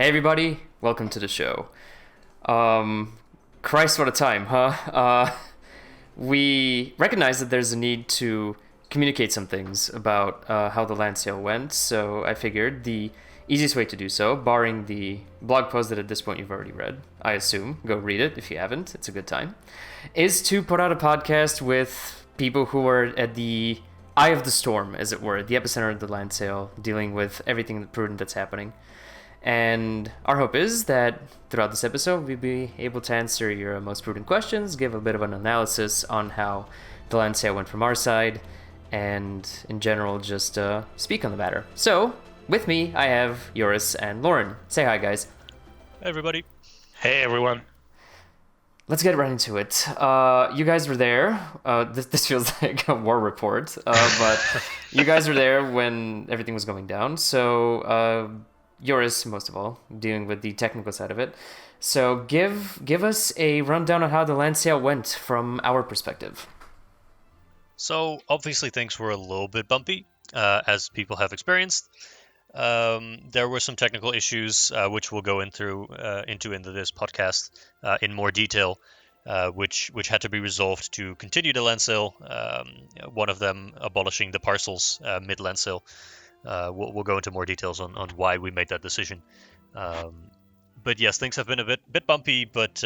Hey everybody, welcome to the show. Christ, what a time, huh? We recognize that there's a need to communicate some things about how the land sale went, so I figured the easiest way to do so, barring the blog post that at this point you've already read, I assume, go read it if you haven't, it's a good time, is to put out a podcast with people who are at the eye of the storm, as it were, the epicenter of the land sale, dealing with everything prudent that's happening. And our hope is that throughout this episode, we'll be able to answer your most prudent questions, give a bit of an analysis on how the land sale went from our side, and in general, just speak on the matter. So, with me, I have Joris and Loren. Say hi, guys. Hey, everybody. Hey, everyone. Let's get right into it. You guys were there. This feels like a war report, but you guys were there when everything was going down. So, Joris, most of all, dealing with the technical side of it. So give us a rundown on how the land sale went from our perspective. So obviously things were a little bit bumpy, as people have experienced. There were some technical issues, which we'll go into this podcast in more detail, which had to be resolved to continue the land sale. One of them abolishing the parcels mid-land sale. We'll go into more details on why we made that decision. But yes, things have been a bit bumpy, but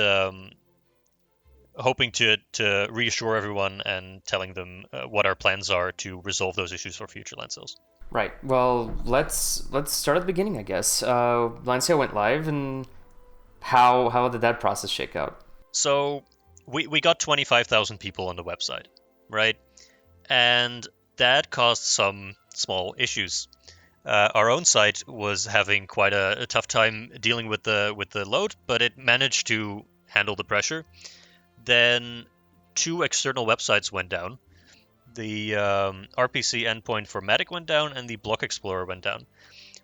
hoping to reassure everyone and telling them what our plans are to resolve those issues for future land sales. Right. Well, let's start at the beginning, I guess. Land sale went live, and how did that process shake out? So we got 25,000 people on the website, right? And that caused some small issues. Our own site was having quite a tough time dealing with the load, but it managed to handle the pressure. Then 2 external websites went down. The RPC endpoint for Matic went down, and the Block Explorer went down.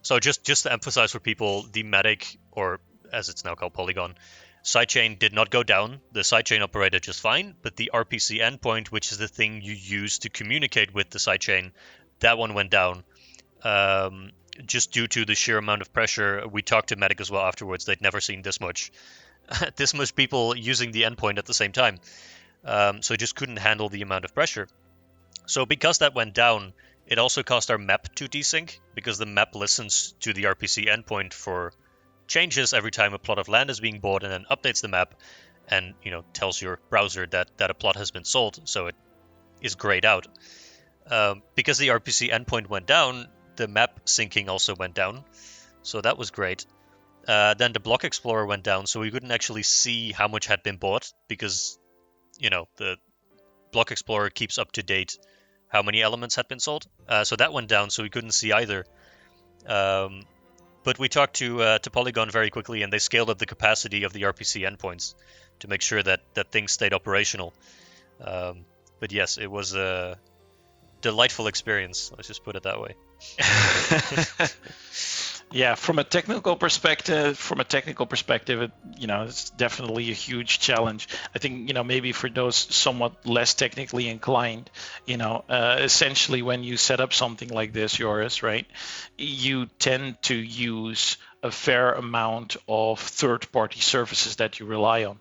So just to emphasize for people, the Matic, or as it's now called, Polygon, sidechain did not go down. The sidechain operated just fine, but the RPC endpoint, which is the thing you use to communicate with the sidechain, that one went down. Just due to the sheer amount of pressure. We talked to Matic as well afterwards. They'd never seen this much people using the endpoint at the same time. So it just couldn't handle the amount of pressure. So because that went down, it also caused our map to desync, because the map listens to the RPC endpoint for changes every time a plot of land is being bought, and then updates the map and tells your browser that a plot has been sold, so it is grayed out. Because the RPC endpoint went down, the map syncing also went down, so that was great. Then the Block Explorer went down, so we couldn't actually see how much had been bought, because the Block Explorer keeps up to date how many elements had been sold. So that went down, so we couldn't see either. But we talked to Polygon very quickly, and they scaled up the capacity of the RPC endpoints to make sure that things stayed operational. But yes, it was a delightful experience. Let's just put it that way. Yeah, from a technical perspective, it's definitely a huge challenge. I think, maybe for those somewhat less technically inclined, essentially when you set up something like this, Joris, right, you tend to use a fair amount of third-party services that you rely on.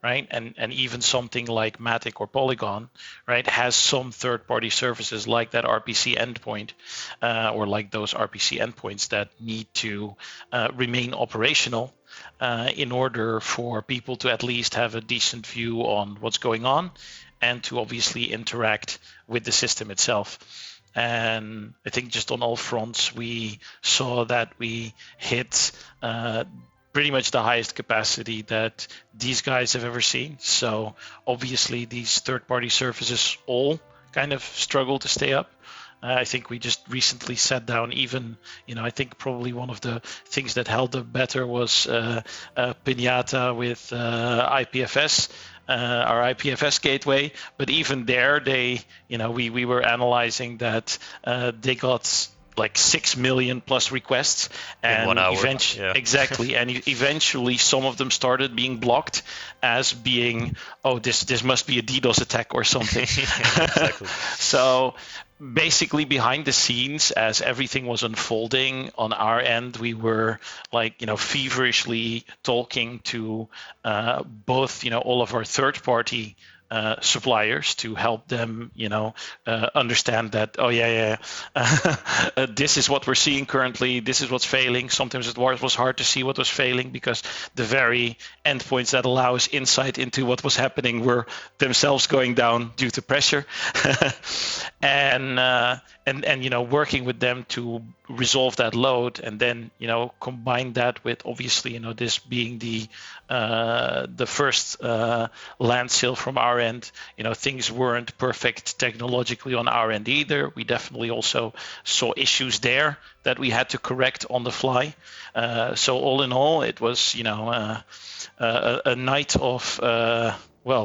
Right, and even something like Matic or Polygon, right, has some third-party services like that RPC endpoint, or like those RPC endpoints that need to remain operational in order for people to at least have a decent view on what's going on, and to obviously interact with the system itself. And I think just on all fronts, we saw that we hit pretty much the highest capacity that these guys have ever seen. So obviously these third-party services all kind of struggle to stay up. I think we just recently sat down, even, I think probably one of the things that held up better was Pinata with IPFS, our IPFS gateway. But even there, we were analyzing that they got like 6 million plus requests, and in 1 hour. Exactly, and eventually some of them started being blocked as being, this must be a DDoS attack or something. Exactly. So basically behind the scenes, as everything was unfolding on our end, we were feverishly talking to both all of our third party suppliers to help them understand that, oh yeah, this is what we're seeing currently, this is what's failing. Sometimes it was hard to see what was failing because the very endpoints that allow us insight into what was happening were themselves going down due to pressure. and working with them to resolve that load, and then combine that with, obviously, this being the first land sale from our end. Things weren't perfect technologically on our end either. We definitely also saw issues there that we had to correct on the fly. So all in all, it was a night of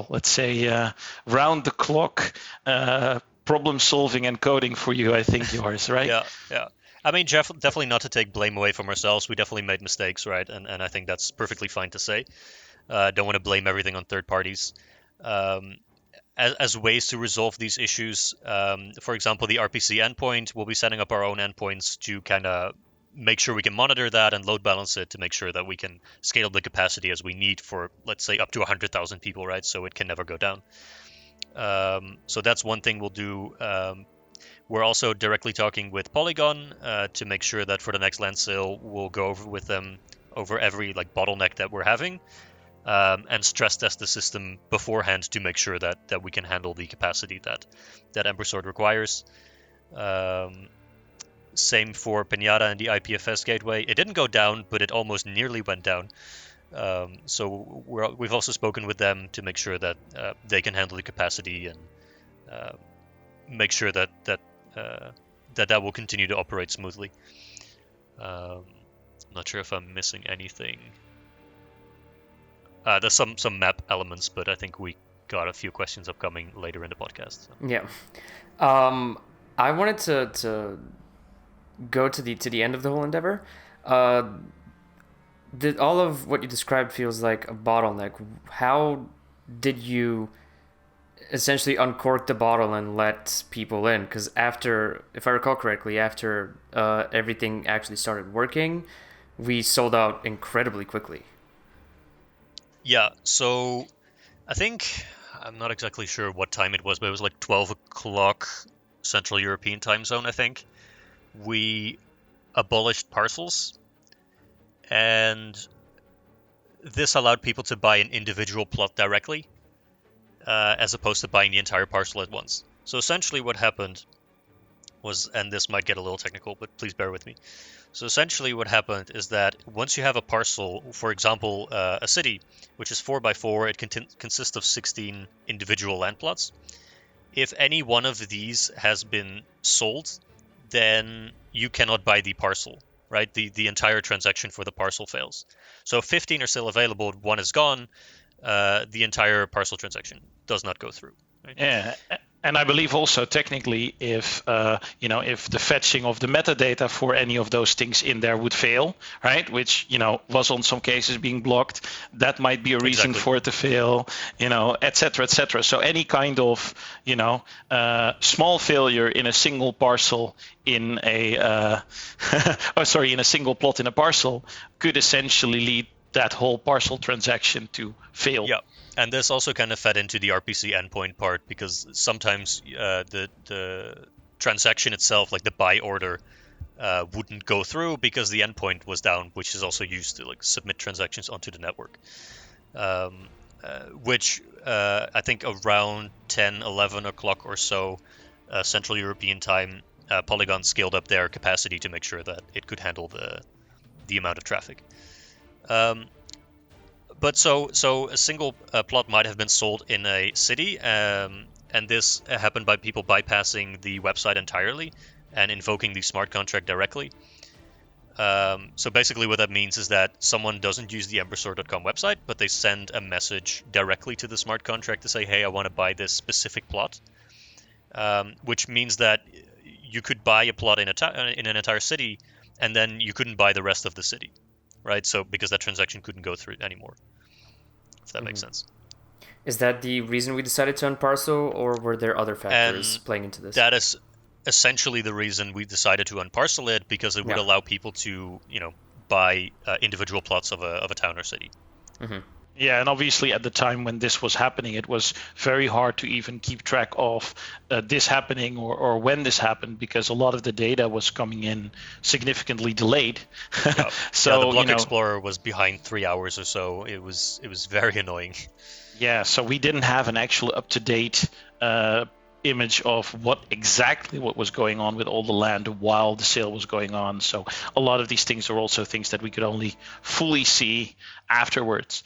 let's say round the clock problem solving and coding for you, I think, Joris, right? Yeah. I mean, definitely not to take blame away from ourselves. We definitely made mistakes, right? And I think that's perfectly fine to say. Don't want to blame everything on third parties. As ways to resolve these issues, for example, the RPC endpoint, we'll be setting up our own endpoints to kind of make sure we can monitor that and load balance it to make sure that we can scale the capacity as we need for, let's say, up to 100,000 people, right? So it can never go down. So that's one thing we'll do. We're also directly talking with Polygon to make sure that for the next land sale, we'll go over with them over every bottleneck that we're having, and stress test the system beforehand to make sure that we can handle the capacity that Ember Sword requires. Same for Pinata and the IPFS gateway. It didn't go down, but it almost nearly went down. So we've also spoken with them to make sure that they can handle the capacity and make sure that will continue to operate smoothly. I'm not sure if I'm missing anything. There's some map elements, but I think we got a few questions upcoming later in the podcast. So. Yeah. I wanted to go to the end of the whole endeavor. All of what you described feels like a bottleneck. How did you essentially uncork the bottle and let people in? Because after, if I recall correctly, after everything actually started working, we sold out incredibly quickly. Yeah, so I think, I'm not exactly sure what time it was, but it was 12 o'clock Central European time zone, I think. We abolished parcels, and this allowed people to buy an individual plot directly, as opposed to buying the entire parcel at once. So essentially what happened was, and this might get a little technical, but please bear with me. So essentially what happened is that once you have a parcel, for example, a city, which is 4x4, it consists of 16 individual land plots. If any one of these has been sold, then you cannot buy the parcel, right? The entire transaction for the parcel fails. So if 15 are still available, one is gone, the entire parcel transaction does not go through. Right? Yeah. And I believe also technically, if if the fetching of the metadata for any of those things in there would fail, right, which was on some cases being blocked, that might be a reason for it to fail, et cetera, et cetera. So any kind of small failure in a single parcel in a in a single plot in a parcel could essentially lead that whole parcel transaction to fail. Yeah. And this also kind of fed into the RPC endpoint part, because sometimes the transaction itself, like the buy order, wouldn't go through because the endpoint was down, which is also used to submit transactions onto the network. Which I think around 10, 11 o'clock or so, Central European time, Polygon scaled up their capacity to make sure that it could handle the amount of traffic. But so a single plot might have been sold in a city, and this happened by people bypassing the website entirely and invoking the smart contract directly. So basically what that means is that someone doesn't use the emberstore.com website, but they send a message directly to the smart contract to say, hey, I want to buy this specific plot, which means that you could buy a plot in an entire city, and then you couldn't buy the rest of the city. Right, so because that transaction couldn't go through anymore, if that makes sense. Is that the reason we decided to unparcel, or were there other factors playing into this? That is essentially the reason we decided to unparcel it, because it would Yeah. allow people to, buy individual plots of a town or city. Mm-hmm. Yeah, and obviously at the time when this was happening, it was very hard to even keep track of this happening or when this happened, because a lot of the data was coming in significantly delayed. Yeah. So Yeah, the Block Explorer was behind 3 hours or so. It was very annoying. Yeah, so we didn't have an actual up-to-date image of what was going on with all the land while the sale was going on. So a lot of these things are also things that we could only fully see afterwards.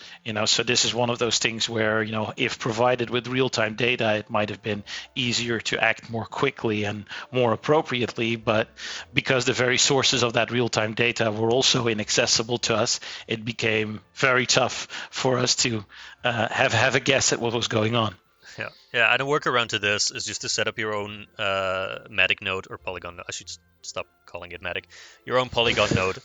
So this is one of those things where, if provided with real-time data, it might have been easier to act more quickly and more appropriately. But because the very sources of that real-time data were also inaccessible to us, it became very tough for us to have a guess at what was going on. Yeah, and a workaround to this is just to set up your own Matic node or Polygon. I should stop calling it Matic. Your own Polygon node.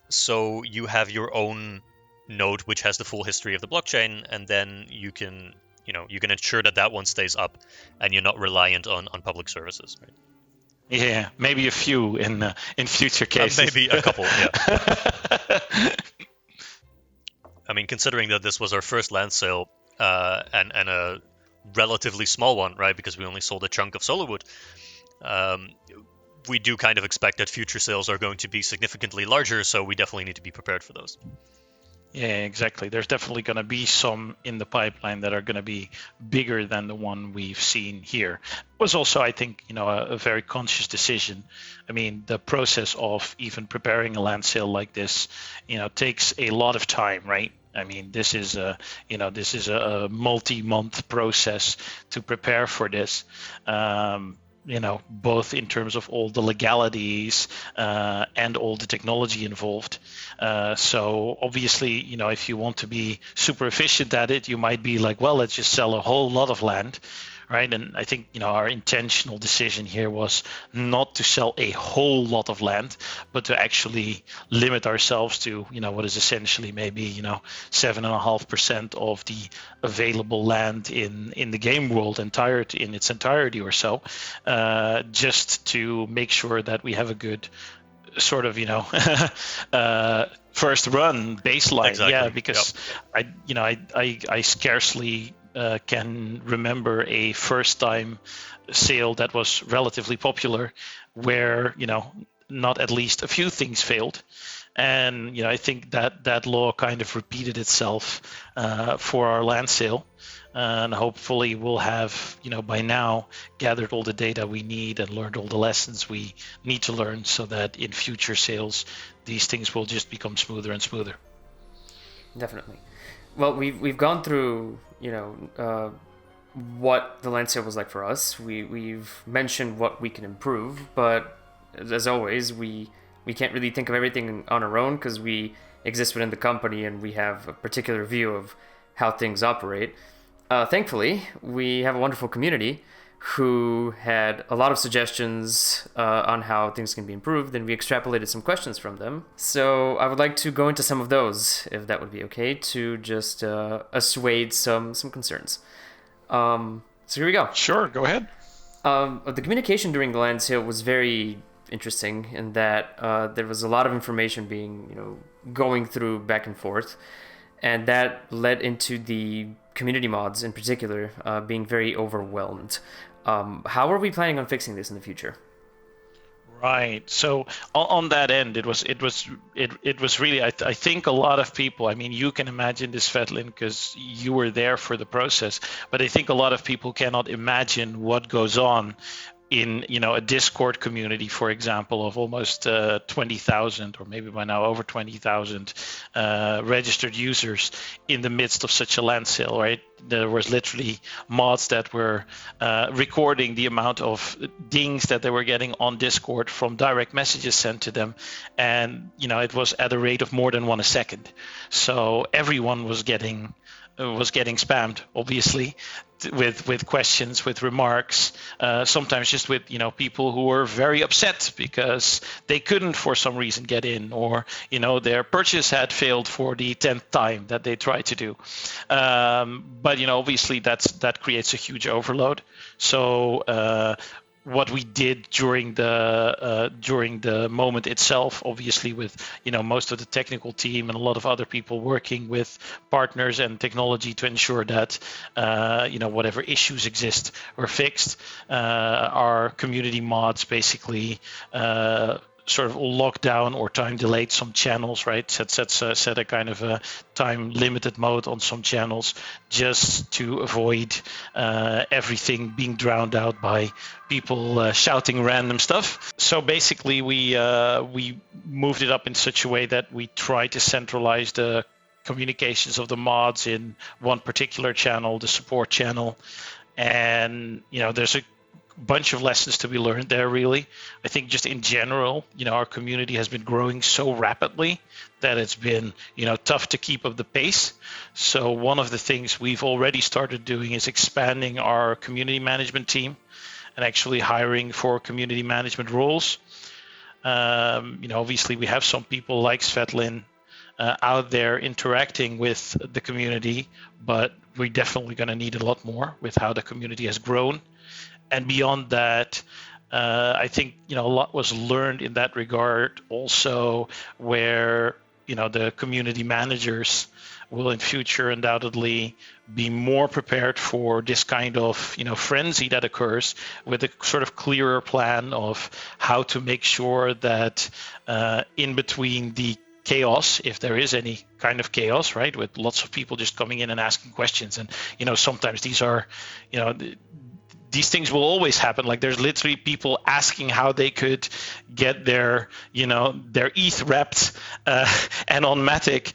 So you have your own node which has the full history of the blockchain, and then you can ensure that one stays up, and you're not reliant on public services, right? Yeah, maybe a few in future cases. Maybe a couple, yeah. I mean, considering that this was our first land sale, and a relatively small one, right? Because we only sold a chunk of Solarwood. We do kind of expect that future sales are going to be significantly larger, so we definitely need to be prepared for those. Yeah, exactly. There's definitely going to be some in the pipeline that are going to be bigger than the one we've seen here. It was also, I think, a very conscious decision. I mean, the process of even preparing a land sale like this, takes a lot of time, right? I mean, this is a multi-month process to prepare for this. Both in terms of all the legalities and all the technology involved. So obviously, if you want to be super efficient at it, you might be like, well, let's just sell a whole lot of land. Right. And I think, our intentional decision here was not to sell a whole lot of land, but to actually limit ourselves to, what is essentially maybe, 7.5% of the available land in the game world in its entirety or so, just to make sure that we have a good sort of, first run baseline. Exactly. Yeah, because Yep. I scarcely can remember a first-time sale that was relatively popular where not at least a few things failed, and I think that law kind of repeated itself for our land sale, and hopefully we'll have by now gathered all the data we need and learned all the lessons we need to learn, so that in future sales these things will just become smoother and smoother. Definitely. Well, we've gone through, what the land sale was like for us. We've mentioned what we can improve, but as always, we can't really think of everything on our own because we exist within the company and we have a particular view of how things operate. Thankfully, we have a wonderful community who had a lot of suggestions on how things can be improved, and we extrapolated some questions from them. So I would like to go into some of those, if that would be okay, to just assuage some concerns. So here we go. Sure, go ahead. The communication during the land sale was very interesting in that there was a lot of information being, going through back and forth, and that led into the community mods in particular being very overwhelmed. How are we planning on fixing this in the future? Right. So on that end, it was really, I think a lot of people, I mean, you can imagine this, Svetlin, because you were there for the process, but I think a lot of people cannot imagine what goes on in a Discord community, for example, of almost 20,000 or maybe by now over 20,000 registered users in the midst of such a land sale, right? There was literally mods that were recording the amount of dings that they were getting on Discord from direct messages sent to them, and it was at a rate of more than one a second. So everyone was getting spammed, obviously, with questions, with remarks, sometimes just with people who were very upset because they couldn't for some reason get in, or their purchase had failed for the 10th time that they tried to do. But obviously that creates a huge overload. So what we did during the moment itself, obviously with most of the technical team and a lot of other people working with partners and technology to ensure that whatever issues exist were fixed. Our community mods basically sort of lock down or time delayed some channels, right? Set a kind of a time limited mode on some channels just to avoid everything being drowned out by people shouting random stuff. So basically we moved it up in such a way that we try to centralize the communications of the mods in one particular channel, the support channel. And there's a bunch of lessons to be learned there, really. I think just in general, our community has been growing so rapidly that it's been tough to keep up the pace. So one of the things we've already started doing is expanding our community management team and actually hiring for community management roles. Obviously we have some people like Svetlin out there interacting with the community, but we're definitely going to need a lot more with how the community has grown. And beyond that, I think a lot was learned in that regard also, where the community managers will in future undoubtedly be more prepared for this kind of frenzy that occurs, with a sort of clearer plan of how to make sure that in between the chaos, if there is any kind of chaos, right, with lots of people just coming in and asking questions, and sometimes these are these things will always happen. Like there's literally people asking how they could get their ETH wrapped and on Matic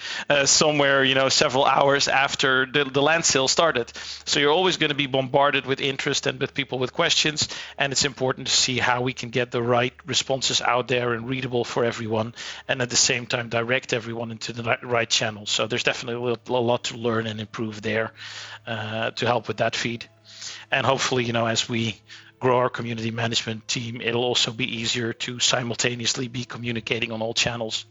somewhere, several hours after the land sale started. So you're always going to be bombarded with interest and with people with questions. And it's important to see how we can get the right responses out there and readable for everyone, and at the same time direct everyone into the right channel. So there's definitely a lot to learn and improve there to help with that feed. And hopefully, as we grow our community management team, it'll also be easier to simultaneously be communicating on all channels.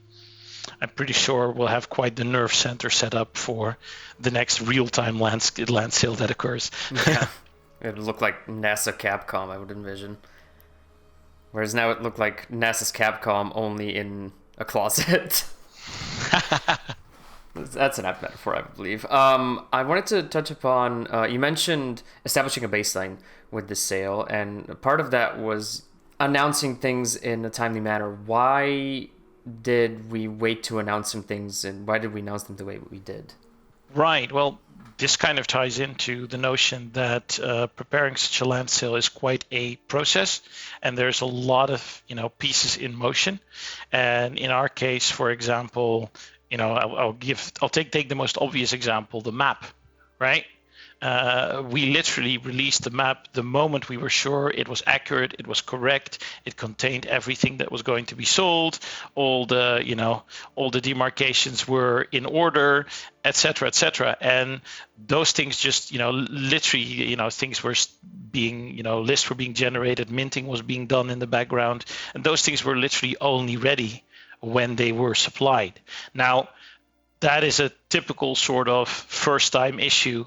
I'm pretty sure we'll have quite the nerve center set up for the next real-time land sale that occurs. Yeah, it would look like NASA Capcom, I would envision. Whereas now it looked like NASA's Capcom only in a closet. That's an apt metaphor, I believe. I wanted to touch upon, you mentioned establishing a baseline with the sale, and part of that was announcing things in a timely manner. Why did we wait to announce some things, and why did we announce them the way we did? Right. Well, this kind of ties into the notion that preparing such a land sale is quite a process, and there's a lot of pieces in motion. And in our case, for example, I'll take the most obvious example, the map, right? We literally released the map the moment we were sure it was accurate, it was correct, it contained everything that was going to be sold, all the demarcations were in order, etc., etc. And those things just, literally, things were being, lists were being generated, minting was being done in the background, and those things were literally only ready when they were supplied. Now, that is a typical sort of first-time issue,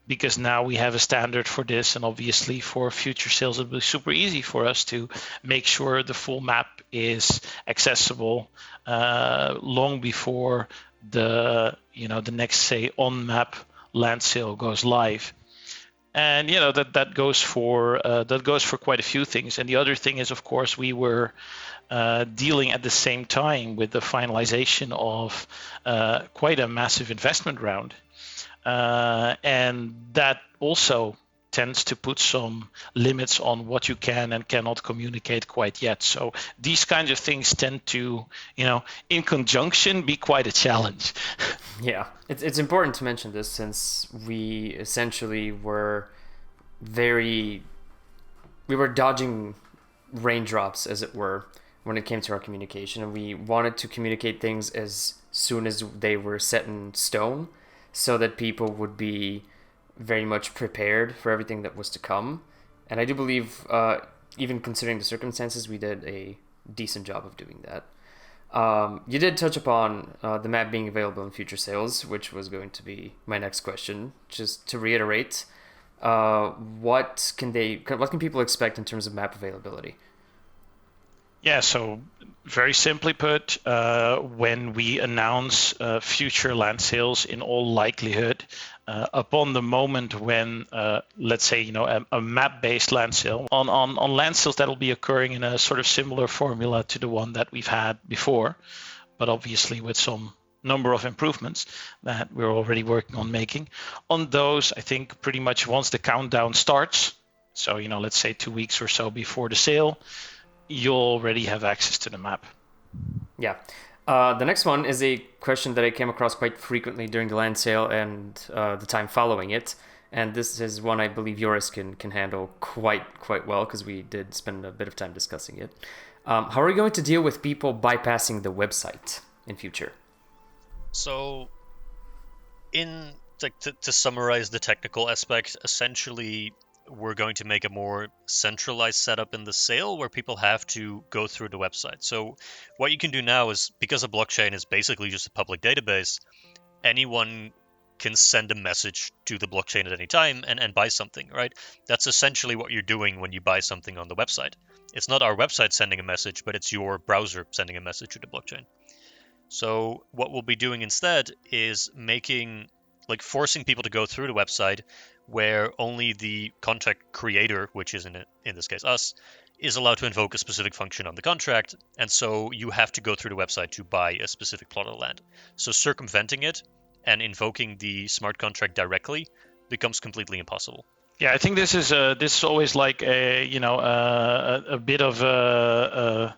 because now we have a standard for this, and obviously for future sales it'll be super easy for us to make sure the full map is accessible long before the next, say, on-map land sale goes live. And that goes for quite a few things. And the other thing is, of course, we were dealing at the same time with the finalization of quite a massive investment round. And that also tends to put some limits on what you can and cannot communicate quite yet. So these kinds of things tend to, in conjunction, be quite a challenge. Yeah, it's important to mention this, since we essentially were dodging raindrops, as it were, when it came to our communication, and we wanted to communicate things as soon as they were set in stone, so that people would be very much prepared for everything that was to come. And I do believe, even considering the circumstances, we did a decent job of doing that. You did touch upon the map being available in future sales, which was going to be my next question. Just to reiterate, what can people expect in terms of map availability? Yeah, so very simply put, when we announce future land sales, in all likelihood, upon the moment when, let's say, a map-based land sale, on land sales that will be occurring in a sort of similar formula to the one that we've had before, but obviously with some number of improvements that we're already working on making. On those, I think pretty much once the countdown starts, so let's say 2 weeks or so before the sale, you'll already have access to the map. Yeah. The next one is a question that I came across quite frequently during the land sale and the time following it. And this is one I believe Joris can handle quite well, because we did spend a bit of time discussing it. How are we going to deal with people bypassing the website in future? So, to summarize the technical aspect, essentially, we're going to make a more centralized setup in the sale where people have to go through the website. So what you can do now is, because a blockchain is basically just a public database, anyone can send a message to the blockchain at any time and buy something, right? That's essentially what you're doing when you buy something on the website. It's not our website sending a message, but it's your browser sending a message to the blockchain. So what we'll be doing instead is forcing people to go through the website, where only the contract creator, which is in this case us, is allowed to invoke a specific function on the contract, and so you have to go through the website to buy a specific plot of land. So circumventing it and invoking the smart contract directly becomes completely impossible. Yeah, I think this is always like a bit of a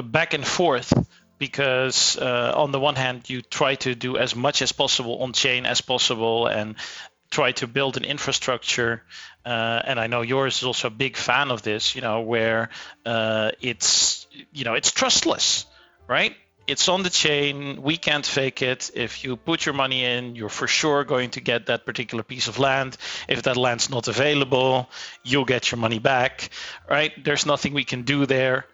back and forth, because on the one hand you try to do as much as possible on chain as possible and try to build an infrastructure, and I know Joris is also a big fan of this, where it's trustless, right? It's on the chain, we can't fake it. If you put your money in, you're for sure going to get that particular piece of land. If that land's not available, you'll get your money back, right? There's nothing we can do there.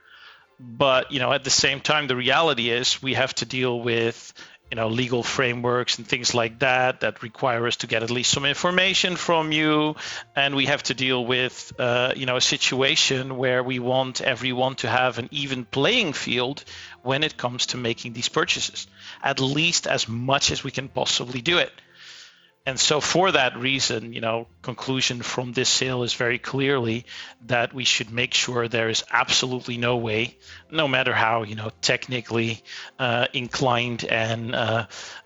But at the same time, the reality is we have to deal with legal frameworks and things like that require us to get at least some information from you, and we have to deal with a situation where we want everyone to have an even playing field when it comes to making these purchases, at least as much as we can possibly do it. And so for that reason, conclusion from this sale is very clearly that we should make sure there is absolutely no way, no matter how, technically inclined and,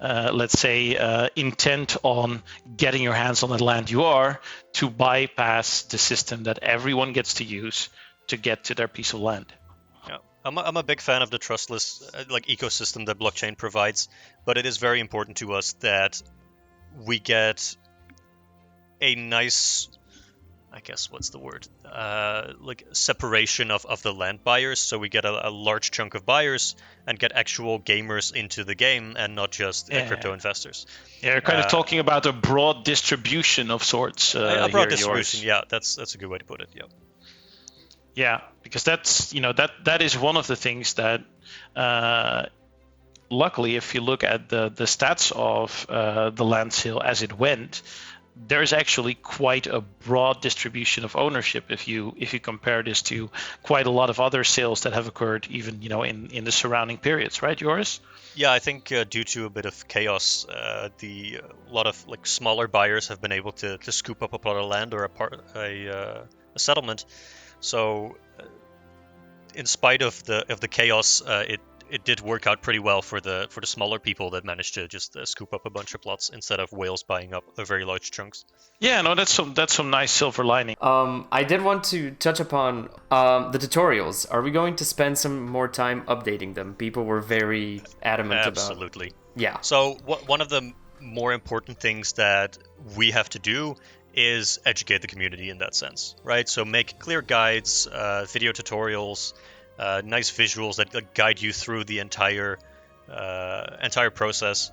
let's say, intent on getting your hands on the land you are, to bypass the system that everyone gets to use to get to their piece of land. Yeah, I'm a big fan of the trustless ecosystem that blockchain provides, but it is very important to us that we get a nice, I guess, what's the word? Separation of the land buyers. So we get a large chunk of buyers and get actual gamers into the game and not just crypto investors. Yeah, you're kind of talking about a broad distribution of sorts. A broad distribution, yeah, that's a good way to put it. Yeah. Yeah, because that's that is one of the things that. Luckily, if you look at the stats of the land sale as it went, there's actually quite a broad distribution of ownership if you compare this to quite a lot of other sales that have occurred even in the surrounding periods, right, Joris? Yeah, I think due to a bit of chaos, a lot of smaller buyers have been able to scoop up a plot of land or a settlement. So, in spite of the chaos, it did work out pretty well for the smaller people that managed to just scoop up a bunch of plots instead of whales buying up very large chunks. Yeah, no, that's some nice silver lining. I did want to touch upon the tutorials. Are we going to spend some more time updating them? People were very adamant about. Absolutely. Yeah. So one of the more important things that we have to do is educate the community in that sense, right? So make clear guides, video tutorials, nice visuals that guide you through the entire process.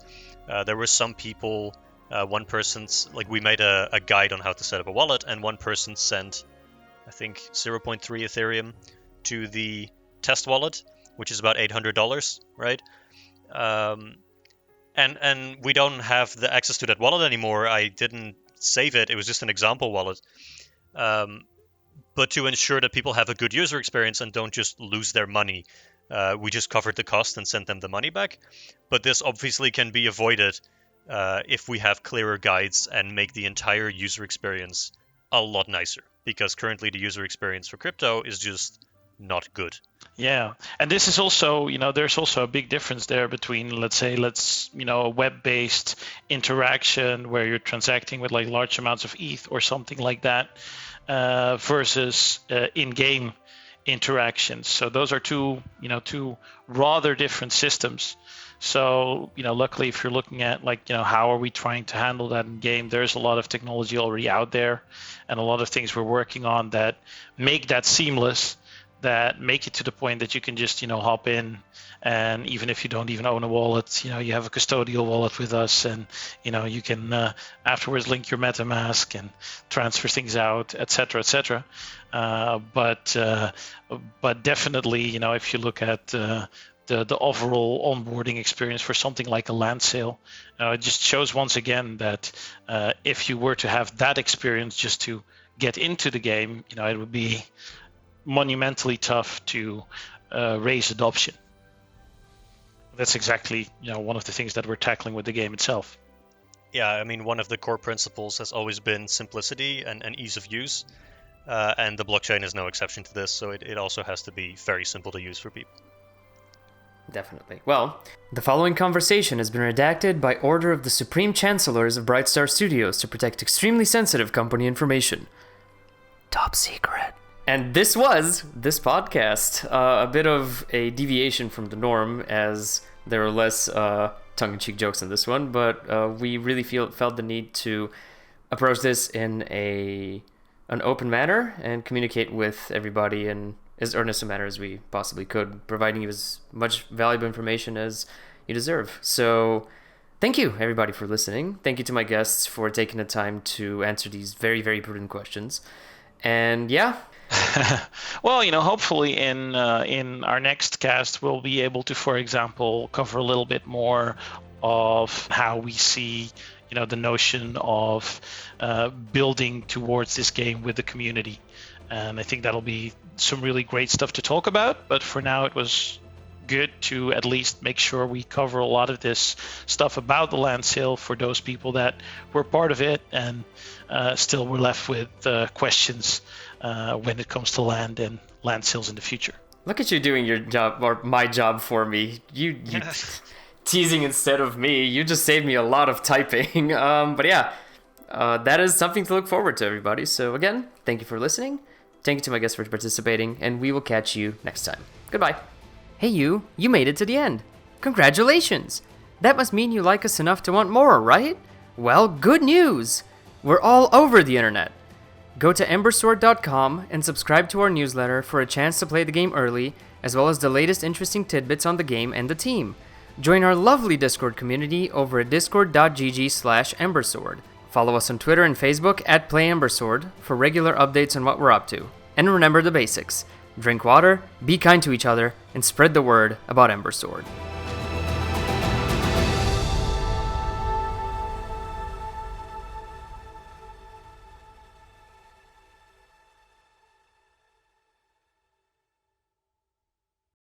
There were some people, one person's we made a guide on how to set up a wallet, and one person sent, I think, 0.3 Ethereum to the test wallet, which is about $800, right? And we don't have the access to that wallet anymore. I didn't save it. It was just an example wallet. But to ensure that people have a good user experience and don't just lose their money, we just covered the cost and sent them the money back. But this obviously can be avoided if we have clearer guides and make the entire user experience a lot nicer. Because currently the user experience for crypto is just not good. Yeah, and this is also, there's also a big difference there between, a web-based interaction where you're transacting with like large amounts of ETH or something like that, versus in-game interactions. So those are two rather different systems. So, luckily, if you're looking at how are we trying to handle that in game, there's a lot of technology already out there and a lot of things we're working on that make that seamless, that make it to the point that you can just, hop in, and even if you don't even own a wallet, you have a custodial wallet with us, and, you can afterwards link your MetaMask and transfer things out, et cetera, et cetera. But definitely, if you look at the overall onboarding experience for something like a land sale, it just shows once again that if you were to have that experience just to get into the game, it would be monumentally tough to raise adoption. That's exactly one of the things that we're tackling with the game itself. Yeah, I mean, one of the core principles has always been simplicity and ease of use, and the blockchain is no exception to this, so it also has to be very simple to use for people. Definitely. Well, the following conversation has been redacted by order of the Supreme Chancellors of Brightstar Studios to protect extremely sensitive company information. Top secret. And this was this podcast, a bit of a deviation from the norm, as there were less tongue-in-cheek jokes in this one, but we really felt the need to approach this in an open manner and communicate with everybody in as earnest a manner as we possibly could, providing you as much valuable information as you deserve. So thank you, everybody, for listening. Thank you to my guests for taking the time to answer these very, very prudent questions. And yeah. Well, hopefully in our next cast, we'll be able to, for example, cover a little bit more of how we see, the notion of building towards this game with the community. And I think that'll be some really great stuff to talk about. But for now, it was good to at least make sure we cover a lot of this stuff about the land sale for those people that were part of it and still were left with questions when it comes to land and land sales in the future. Look at you doing your job, or my job, for me. You teasing instead of me. You just saved me a lot of typing. But yeah, that is something to look forward to, everybody. So again, thank you for listening. Thank you to my guests for participating, and we will catch you next time. Goodbye. Hey you made it to the end. Congratulations. That must mean you like us enough to want more, right? Well, good news. We're all over the internet. Go to embersword.com and subscribe to our newsletter for a chance to play the game early, as well as the latest interesting tidbits on the game and the team. Join our lovely Discord community over at discord.gg/embersword. Follow us on Twitter and Facebook at PlayEmbersword for regular updates on what we're up to. And remember the basics. Drink water, be kind to each other, and spread the word about Ember Sword.